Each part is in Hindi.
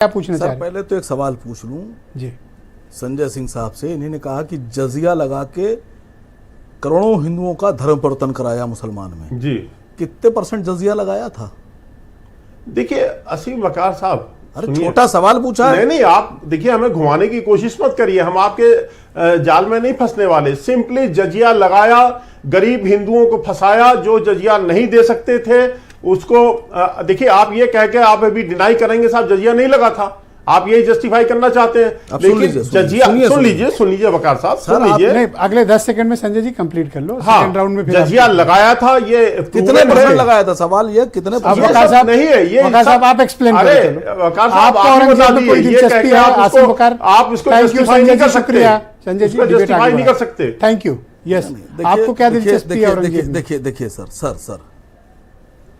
क्या पूछना चाह सर रहे हैं? पहले तो एक सवाल पूछ लूं जी संजय सिंह साहब से। इन्होंने कहा कि जजिया लगा के करोड़ों हिंदुओं का धर्म परिवर्तन कराया मुसलमान में। जी कितने % जजिया लगाया था? देखिए असीम वकार साहब, अरे सुनिए। छोटा सवाल पूछा है। नहीं नहीं, आप देखिए हमें घुमाने की कोशिश मत करिए, हम आपके जाल में नहीं फंसने वाले। सिंपली जजिया लगाया, गरीब हिंदुओं को फंसाया, जो जजिया नहीं दे सकते थे उसको। देखिए आप ये कह के आप अभी डिनाई करेंगे साहब जजिया नहीं लगा था, आप यही जस्टिफाई करना चाहते हैं। अब लेकिन जजिया सुन लीजिए वकार साहब, सुन लीजिए। नहीं, अगले 10 सेकंड में संजय जी कंप्लीट कर लो। हाँ, सेकंड राउंड में फिर जजिया लगाया था, ये कितने % लगाया था? सवाल ये कितने अब % वकार साहब नहीं है ये। वकार साहब आप एक्सप्लेन अरे करें। वकार साहब आपको आप ही बता औरंगजेब में कोई दीजिए, ये दिलचस्पी कह है? के आसिम वकार, आप इसको थैंक यू जस्टिफाई नहीं संजय कर जी, सकते। शुक्रिया संजय जी, डिबेट जस्टिफाई आगे नहीं कर बढ़ाएं। सकते। Thank you. यस, आपको क्या दिलचस्पी है औरंगजेब में? देखिए सर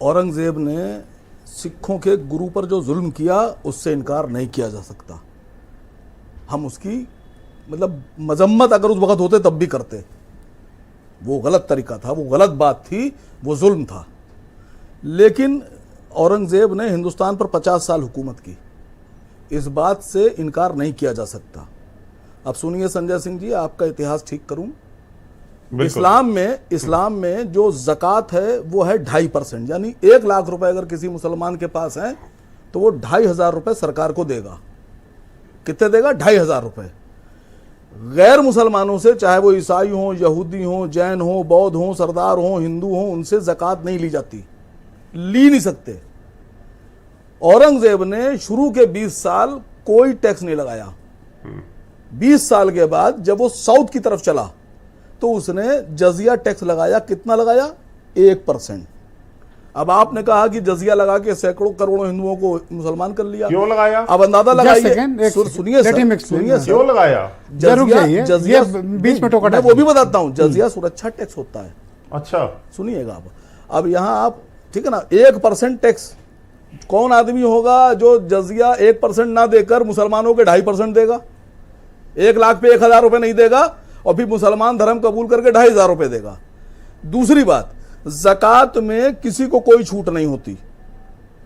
औरंगजेब ने सिखों के गुरु पर जो जुल्म किया उससे इनकार नहीं किया जा सकता। हम उसकी मतलब मजम्मत अगर उस वक्त होते तब भी करते। वो गलत तरीका था, वो गलत बात थी, वो जुल्म था। लेकिन औरंगजेब ने हिंदुस्तान पर 50 साल हुकूमत की, इस बात से इनकार नहीं किया जा सकता। अब सुनिए संजय सिंह जी, आपका इतिहास ठीक करूं। इस्लाम में जो ज़कात है वो है 2.5%, यानी 1 लाख रुपए अगर किसी मुसलमान के पास है तो वो 2,500 रुपए सरकार को देगा। कितने देगा? 2,500 रुपए। गैर मुसलमानों से, चाहे वो ईसाई हो, यहूदी हो, जैन हो, बौद्ध हो, सरदार हो, हिंदू हो, उनसे ज़कात नहीं ली जाती, ली नहीं सकते। औरंगजेब ने शुरू के 20 साल कोई टैक्स नहीं लगाया। 20 साल के बाद जब वो साउथ की तरफ चला तो उसने जजिया टैक्स लगाया। कितना लगाया? 1%। अब आपने कहा कि जजिया लगा के सैकड़ों करोड़ों हिंदुओं को मुसलमान कर लिया। क्यों लगाया? अब अंदाजा लगाइए। Let सुनिए him सर, explain. सुनिए सर। क्यों लगाया? जरूर चाहिए, जजिया ये बीच में टोका मैं वो भी बताता हूं। जजिया सुरक्षा टैक्स होता है। अच्छा सुनिएगा अब यहां आप, ठीक है ना, 1% टैक्स। कौन आदमी होगा जो जजिया 1% ना देकर मुसलमानों के 2.5% देगा? 1 लाख पे 1,000 रुपए नहीं देगा और फिर मुसलमान धर्म कबूल करके 2,500 रुपए देगा। दूसरी बात, ज़कात में किसी को कोई छूट नहीं होती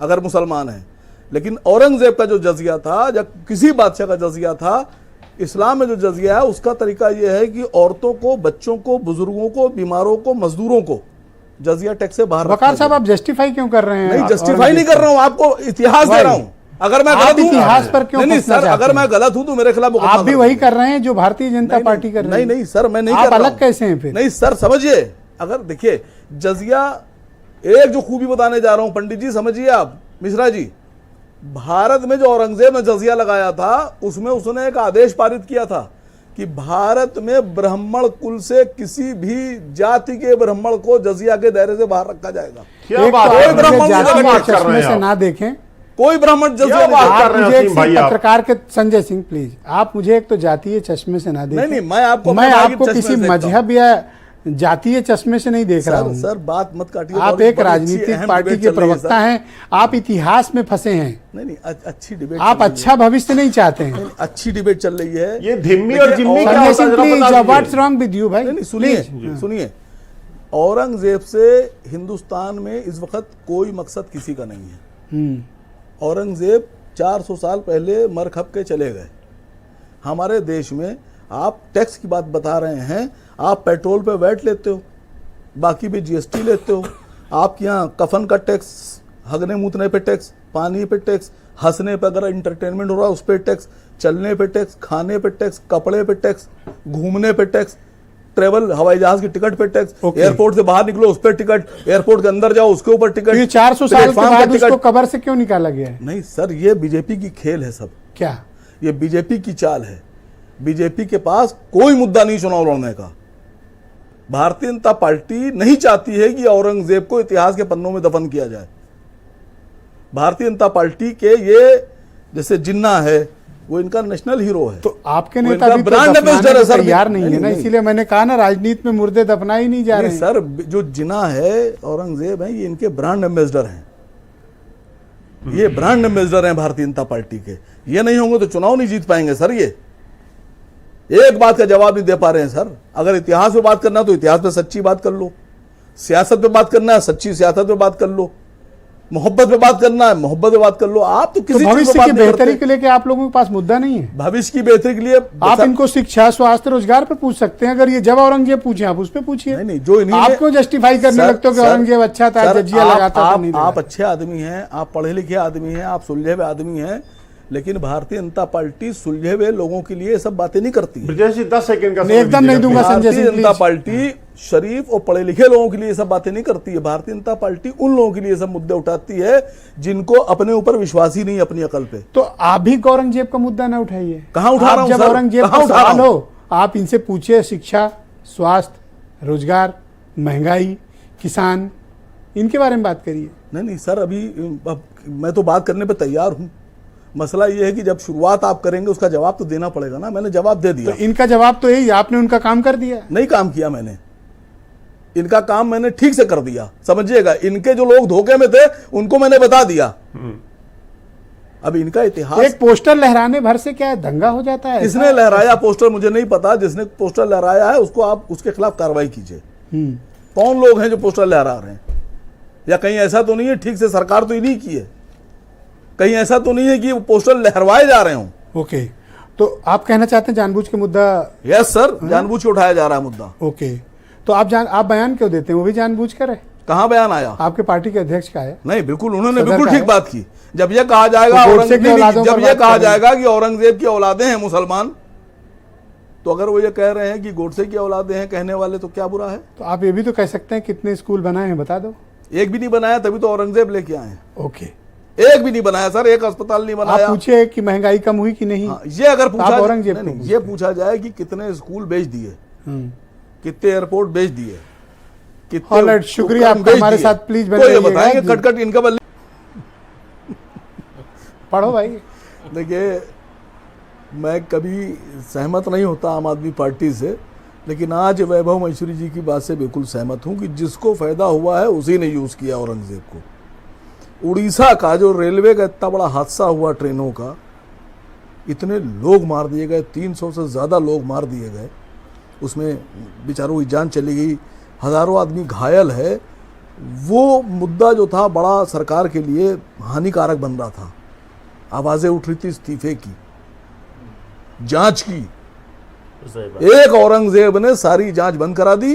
अगर मुसलमान है। लेकिन औरंगजेब का जो जजिया था, जब किसी बादशाह का जजिया था, इस्लाम में जो जजिया है उसका तरीका यह है कि औरतों को, बच्चों को, बुजुर्गों को, बीमारों को, मजदूरों को जजिया टैक्स से बाहर वकार साहब आप जस्टिफाई क्यों कर रहे हैं? नहीं, जस्टिफाई नहीं कर रहा हूं, आपको इतिहास दे रहा हूं। अगर मैं गलत हूं, इतिहास पर क्यों नहीं फंसना सर, चाहते अगर हैं? मैं गलत हूं तो मेरे खिलाफ आप भी वही कर रहे हैं जो भारतीय जनता पार्टी कर रही है। नहीं सर, मैं नहीं आप कर रहा अलग हूं। कैसे हैं फिर? नहीं सर, समझिए, अगर देखिए जजिया, एक जो खूबी बताने जा रहा हूं पंडित जी, समझिए आप, मिश्रा जी, भारत में जो औरंगजेब ने जजिया लगाया था उसमें उसने एक आदेश पारित किया था कि भारत में ब्राह्मण कुल से किसी भी जाति के ब्राह्मण को जजिया के दायरे से बाहर रखा जाएगा। क्या एक बात तो है? आप ब्राह्मण मुझे जाति को के बात कर रहे चश्मे हैं से आप? ना देखें। कोई ब्राह्मण क्या जजिया बात नहीं। कर आप रहे हैं मुझे एक असीम भाई आप? पत्रकार के, संजय सिंह प्लीज, आप मुझे एक तो जातीय चश्मे से ना देखें। नहीं, मैं आपको मैं अपने भाई के आपको चश्मे किसी से देखता हूं। मजहब या जातीय चश्मे से नहीं देख रहा हूं। सर बात मत काटिए। आप बड़ी एक अच्छी, राजनीतिक अहम पार्टी डिबेट के चल रही है, प्रवक्ता सर। हैं, आप इतिहास में फंसे हैं। नहीं, अच्छी डिबेट आप चल रही अच्छा भविष्य नहीं चाहते हैं। है। अच्छी डिबेट चल रही है। ये धिम्मी और जिम्मी क्या संजय होता सिंह है जरा प्लीज, बता व्हाट्स दीजिए। रॉन्ग विद यू भाई? नहीं, सुनिए, औरंगजेब से हिंदुस्तान में इस वक्त कोई मकसद किसी का नहीं है। औरंगजेब 400 साल पहले मर खप के चले गए। हमारे देश में आप टैक्स की बात बता रहे हैं, आप पेट्रोल पे वैट लेते हो, बाकी भी जीएसटी लेते हो। आपके यहाँ कफन का टैक्स, हगने मूतने पे टैक्स, पानी पे टैक्स, हंसने पे, अगर इंटरटेनमेंट हो रहा है उस पर टैक्स, चलने पे टैक्स, खाने पे टैक्स, कपड़े पे टैक्स, घूमने पे टैक्स, ट्रेवल हवाई जहाज की टिकट पे टैक्स, एयरपोर्ट से बाहर निकलो उस पर टिकट, एयरपोर्ट के अंदर जाओ उसके ऊपर टिकट। ये 400 साल के बाद उसको कबर से क्यों निकाला गया है? नहीं सर, ये बीजेपी की खेल है सब। क्या ये बीजेपी की चाल है। बीजेपी के पास कोई मुद्दा नहीं चुनाव लड़ने का। भारतीय जनता पार्टी नहीं चाहती है कि औरंगजेब को इतिहास के पन्नों में दफन किया जाए। भारतीय जनता पार्टी के ये जैसे जिन्ना है, वो इनका नेशनल हीरो है। तो आपके वो नेता इनका भी तो ब्रांड दफनाने एम्बेसडर है को सर। तैयार नहीं है ना, नहीं, इसीलिए मैंने कहा ना, राजनीति में मुर्दे दफना ही नहीं जा रहे नहीं हैं। सर, जो जिन्ना है औरंगजेब है, ये इनके ब्रांड एम्बेसडर हैं। ये ब्रांड एम्बेसडर हैं भारतीय जनता पार्टी के। ये नहीं होंगे तो चुनाव नहीं जीत पाएंगे सर। ये एक बात का जवाब नहीं दे पा रहे हैं सर। अगर इतिहास पे बात करना है तो इतिहास पे सच्ची बात कर लो, सियासत पे बात करना है सच्ची सियासत पे बात कर लो, मोहब्बत पे बात करना है, मोहब्बत पे बात कर लो। आप तो तो किसी चीज पे भविष्य बात की नहीं बेहतरी करते। के लिए क्या आप लोगों के पास मुद्दा नहीं है? भविष्य की बेहतरी के लिए आप इनको शिक्षा, स्वास्थ्य, रोजगार पे पूछ सकते हैं। अगर ये जब औरंगजेब पूछे आप उस पे पूछिए। नहीं, जो इन्हीं ने- आपको जस्टिफाई करने सर, लगते हो कि सर, औरंगजेब अच्छा था, सर, जजिया लगाता था, नहीं आप लगाता। अच्छे आदमी हैं, आप पढ़े लिखे आदमी हैं, आप सुलझे हुए आदमी हैं, लेकिन भारतीय जनता पार्टी सुलझे हुए लोगों के लिए ये सब बातें नहीं करती है। ब्रजेश जी 10 सेकंड का नहीं, एकदम समय नहीं दीजिएगा, दूंगा please। संजय भारतीय सिंह, जनता प्लीज। पार्टी शरीफ और पढ़े लिखे लोगों के लिए ये सब बातें नहीं करती है। भारतीय जनता पार्टी उन लोगों के लिए सब मुद्दे उठाती है जिनको अपने ऊपर विश्वास ही नहीं अपनी अकल पे। तो आप भी औरंगजेब का मुद्दा ना उठाइए। कहाँ उठा आप रहा हूं जब सर? औरंगजेब कहाँ का उठा रहा सवाल हूं? हो, आप इनसे पूछिए शिक्षा, स्वास्थ्य, रोजगार, महंगाई, किसान, इनके बारे में बात करिए। नहीं सर, अभी अब मैं तो बात करने पे तैयार हूं। मसला ये है कि जब शुरुआत आप करेंगे उसका जवाब तो देना पड़ेगा ना। मैंने जवाब दे तो दिया। इनका जवाब तो यही, आपने उनका काम कर दिया। नहीं काम किया मैंने, इनका काम मैंने ठीक से कर दिया, समझिएगा। इनके जो लोग धोखे में थे उनको मैंने बता दिया। अब इनका इतिहास एक पोस्टर लहराने भर से क्या दंगा हो जाता है? किसने लहराया पोस्टर मुझे नहीं पता। जिसने पोस्टर लहराया है उसको आप उसके खिलाफ कार्रवाई कीजिए। कौन लोग हैं जो पोस्टर लहरा रहे हैं? या कहीं ऐसा तो नहीं है ठीक से सरकार तो ही नहीं की है, कहीं ऐसा तो नहीं है कि वो पोस्टर लहरवाए जा रहे हों। ओके, तो आप कहना चाहते हैं जानबूझ के मुद्दा? यस सर, जानबूझ के उठाया जा रहा है मुद्दा। ओके, तो आप बयान क्यों देते हैं? वो भी जानबूझ कर है? कहाँ बयान आया? आपके पार्टी के अध्यक्ष का है? नहीं, बिल्कुल उन्होंने सदर बिल्कुल का ठीक है? बात की। जब यह कहा जाएगा तो गोडसे की औलादों जब पर यह बात कहा करेंगे। जाएगा कि औरंगजेब की औलादें हैं मुसलमान, तो अगर वो ये कह रहे हैं कि गोडसे की औलादें हैं कहने वाले, तो क्या बुरा है? तो आप ये भी तो कह सकते हैं कितने स्कूल बनाए हैं बता दो। एक भी नहीं बनाया, तभी तो औरंगजेब लेके आए हैं। ओके, एक भी नहीं बनाया सर, एक अस्पताल नहीं आप बनाया। पूछिए कि महंगाई कम हुई कि नहीं? हाँ, ये अगर पूछा आप औरंगजेब नहीं, को नहीं, पूछते ये पूछा जाए कि कितने स्कूल बेच दिए, कितने एयरपोर्ट बेच दिए, कितने Alright, शुक्रिया उपकरण आपका बेच हमारे दिए, साथ प्लीज बने तो ये रहिएगा। बताएंगे जी। कट इनका बल्ले। पढ़ो भाई। देखिए, मैं कभी सहमत नहीं होता आम आदमी पार्टी से, लेकिन आज वैभव मैसूरी जी की बात से बिल्कुल सहमत हूं कि जिसको फायदा हुआ है उसी ने यूज किया औरंगजेब को। उड़ीसा का जो रेलवे का इतना बड़ा हादसा हुआ ट्रेनों का, इतने लोग मार दिए गए, 300 से ज़्यादा लोग मार दिए गए, उसमें बेचारों की जान चली गई, हज़ारों आदमी घायल है। वो मुद्दा जो था बड़ा सरकार के लिए हानिकारक बन रहा था। आवाज़ें उठ रही थी इस्तीफे की, जांच की। एक औरंगजेब ने सारी जांच बंद करा दी।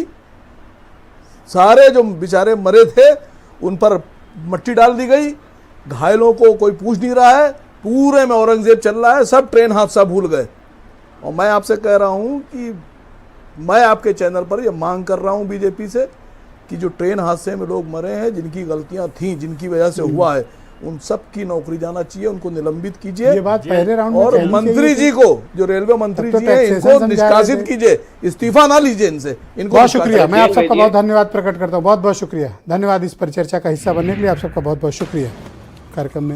सारे जो बेचारे मरे थे उन पर मट्टी डाल दी गई, घायलों को कोई पूछ नहीं रहा है, पूरे में औरंगजेब चल रहा है, सब ट्रेन हादसा भूल गए। और मैं आपसे कह रहा हूं कि मैं आपके चैनल पर ये मांग कर रहा हूं बीजेपी से कि जो ट्रेन हादसे में लोग मरे हैं, जिनकी गलतियां थी, जिनकी वजह से हुआ है, उन सब की नौकरी जाना चाहिए, उनको निलंबित कीजिए। ये बात पहले राउंड में और कहनी मंत्री चाहिए जी थी। को, जो रेलवे मंत्री तब तो जी हैं, टैक्सेशन इनको समझा रहे निष्कासित थे। कीजिए, इस्तीफा ना लीजिए इनसे, इनको बहुत निष्कासित शुक्रिया, मैं आप सबका भेजिए। बहुत धन्यवाद प्रकट करता हूँ। बहुत बहुत शुक्रिया, धन्यवाद इस परिचर्चा का हिस्सा बनने के लिए। आप सबका बहुत बहुत शुक्रिया कार्यक्रम में।